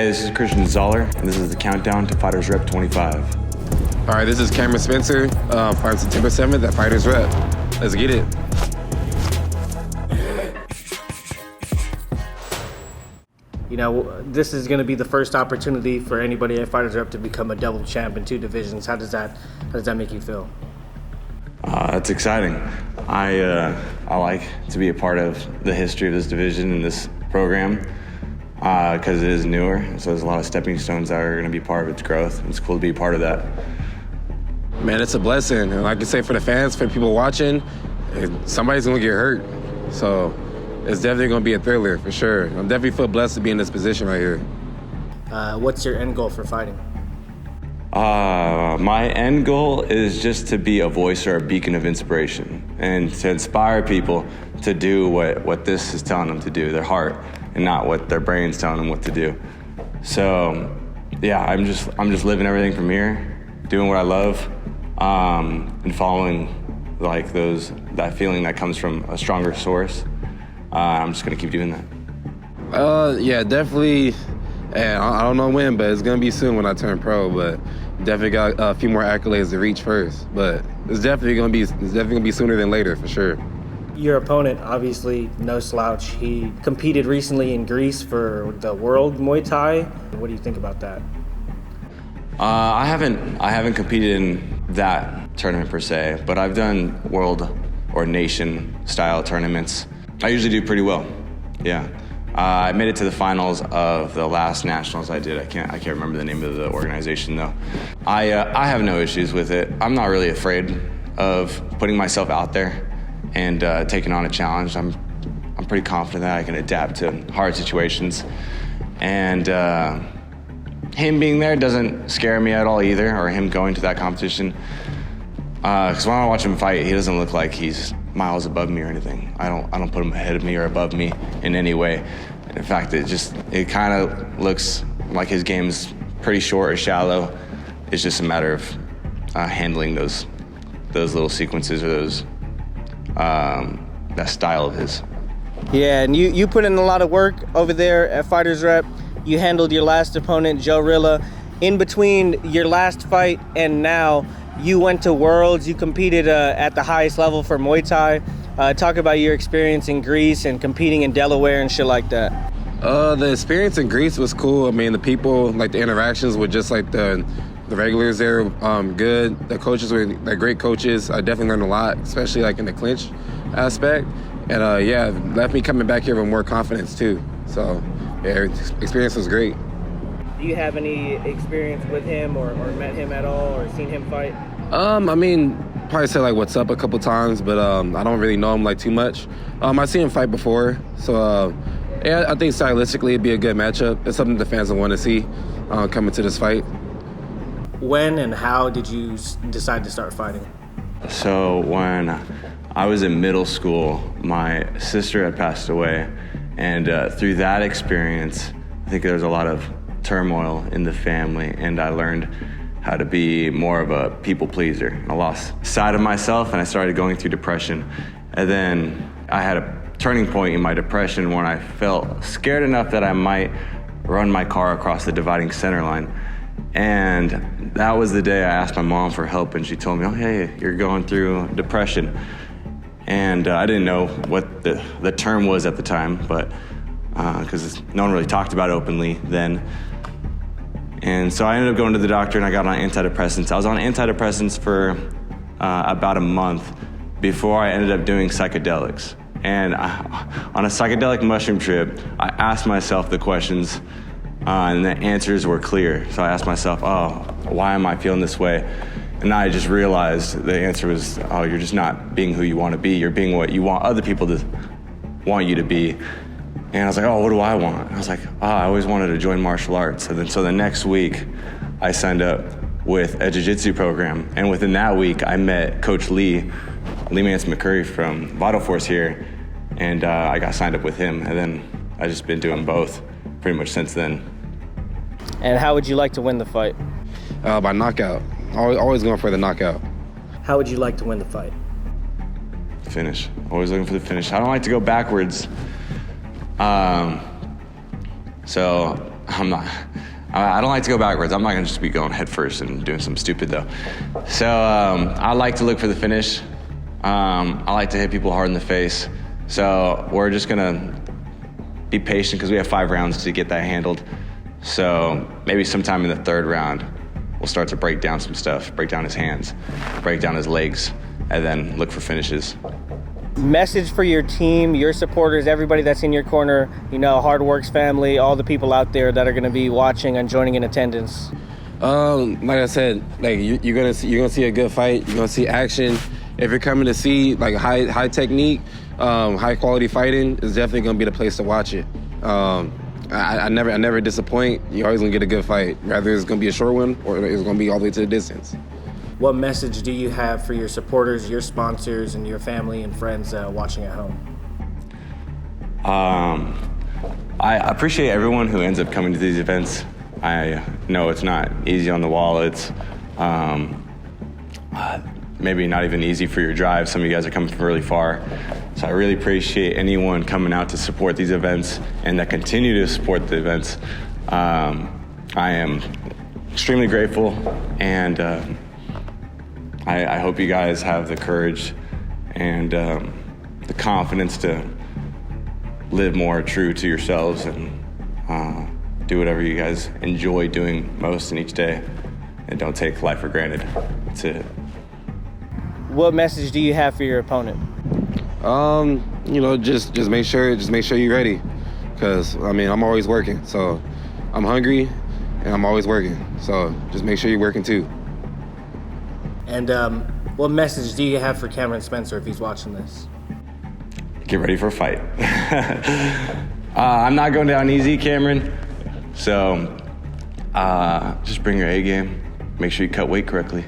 this is Christian Zahler, and this is the countdown to FightersRep 25. All right, this is Kameron Spencer, fighting September 7th at FightersRep. Let's get it. You know, this is going to be the first opportunity for anybody at FightersRep to become a double champ in 2 divisions. How does that make you feel? That's exciting. I like to be a part of the history of this division and this program because it is newer. So there's a lot of stepping stones that are going to be part of its growth. It's cool to be a part of that. Man, it's a blessing. And like I say, for the fans, for people watching, somebody's going to get hurt. So it's definitely going to be a thriller for sure. I'm definitely feel blessed to be in this position right here. What's your end goal for fighting? My end goal is just to be a voice or a beacon of inspiration and to inspire people to do what this is telling them to do, their heart, and not what their brain's telling them what to do. So, yeah, I'm just living everything from here, doing what I love, and following like that feeling that comes from a stronger source. I'm just gonna keep doing that. Yeah, definitely. And I don't know when, but it's gonna be soon when I turn pro. But definitely got a few more accolades to reach first. But it's definitely gonna be sooner than later for sure. Your opponent, obviously, no slouch. He competed recently in Greece for the World Muay Thai. What do you think about that? I haven't competed in that tournament per se, but I've done world or nation style tournaments. I usually do pretty well. Yeah. I made it to the finals of the last nationals I did. I can't remember the name of the organization though. I have no issues with it. I'm not really afraid of putting myself out there and taking on a challenge. I'm pretty confident that I can adapt to hard situations. And him being there doesn't scare me at all either, or him going to that competition. Because when I watch him fight, he doesn't look like he's miles above me or anything. I don't put him ahead of me or above me in any way. In fact, it kind of looks like his game's pretty short or shallow. It's just a matter of handling those little sequences or that style of his. Yeah, and you put in a lot of work over there at FightersRep. You handled your last opponent, Joe Rilla. In between your last fight and now, you went to Worlds. You competed at the highest level for Muay Thai. Talk about your experience in Greece and competing in Delaware and shit like that. The experience in Greece was cool. I mean, the people, like the interactions with just like the regulars there, good. The coaches were great coaches. I definitely learned a lot, especially like in the clinch aspect. And yeah, it left me coming back here with more confidence too. So yeah, experience was great. Do you have any experience with him or met him at all or seen him fight? I mean, probably said like what's up a couple times, but I don't really know him like too much. I seen him fight before, so yeah, I think stylistically it'd be a good matchup. It's something the fans will want to see coming to this fight. When and how did you decide to start fighting? So when I was in middle school, my sister had passed away, and through that experience, I think there's a lot of turmoil in the family, and I learned how to be more of a people pleaser. I lost sight of myself and I started going through depression. And then I had a turning point in my depression when I felt scared enough that I might run my car across the dividing center line. And that was the day I asked my mom for help, and she told me, oh, hey, you're going through depression. And I didn't know what the term was at the time, but because no one really talked about it openly then. And so I ended up going to the doctor and I got on antidepressants. I was on antidepressants for about a month before I ended up doing psychedelics. And on a psychedelic mushroom trip, I asked myself the questions and the answers were clear. So I asked myself, oh, why am I feeling this way? And I just realized the answer was, oh, you're just not being who you want to be. You're being what you want other people to want you to be. And I was like, oh, what do I want? I was like, I always wanted to join martial arts. And so the next week, I signed up with a jiu-jitsu program. And within that week, I met Coach Lee Mance McCurry from Vital Force here. And I got signed up with him. And then I've just been doing both pretty much since then. And how would you like to win the fight? By knockout. Always going for the knockout. How would you like to win the fight? Finish. Always looking for the finish. I don't like to go backwards. So I don't like to go backwards. I'm not going to just be going head first and doing something stupid, though. So I like to look for the finish. I like to hit people hard in the face. So we're just going to be patient because we have 5 rounds to get that handled. So maybe sometime in the 3rd round, we'll start to break down some stuff, break down his hands, break down his legs, and then look for finishes. Message for your team, your supporters, everybody that's in your corner, Hard Works family, all the people out there that are going to be watching and joining in attendance. Like I said, like you're gonna see a good fight. You're gonna see action. If you're coming to see like high technique, high quality fighting, is definitely gonna be the place to watch it. I never disappoint. You're always gonna get a good fight. Rather it's gonna be a short one or it's gonna be all the way to the distance. What message do you have for your supporters, your sponsors, and your family and friends watching at home? I appreciate everyone who ends up coming to these events. I know it's not easy on the wall. It's maybe not even easy for your drive. Some of you guys are coming from really far. So I really appreciate anyone coming out to support these events and that continue to support the events. I am extremely grateful, and I hope you guys have the courage and the confidence to live more true to yourselves and do whatever you guys enjoy doing most in each day, and don't take life for granted. That's it. What message do you have for your opponent? Just make sure you're ready, because I'm always working, so I'm hungry and I'm always working, so just make sure you're working too. And what message do you have for Kameron Spencer if he's watching this? Get ready for a fight. I'm not going down easy, Kameron. So just bring your A game. Make sure you cut weight correctly.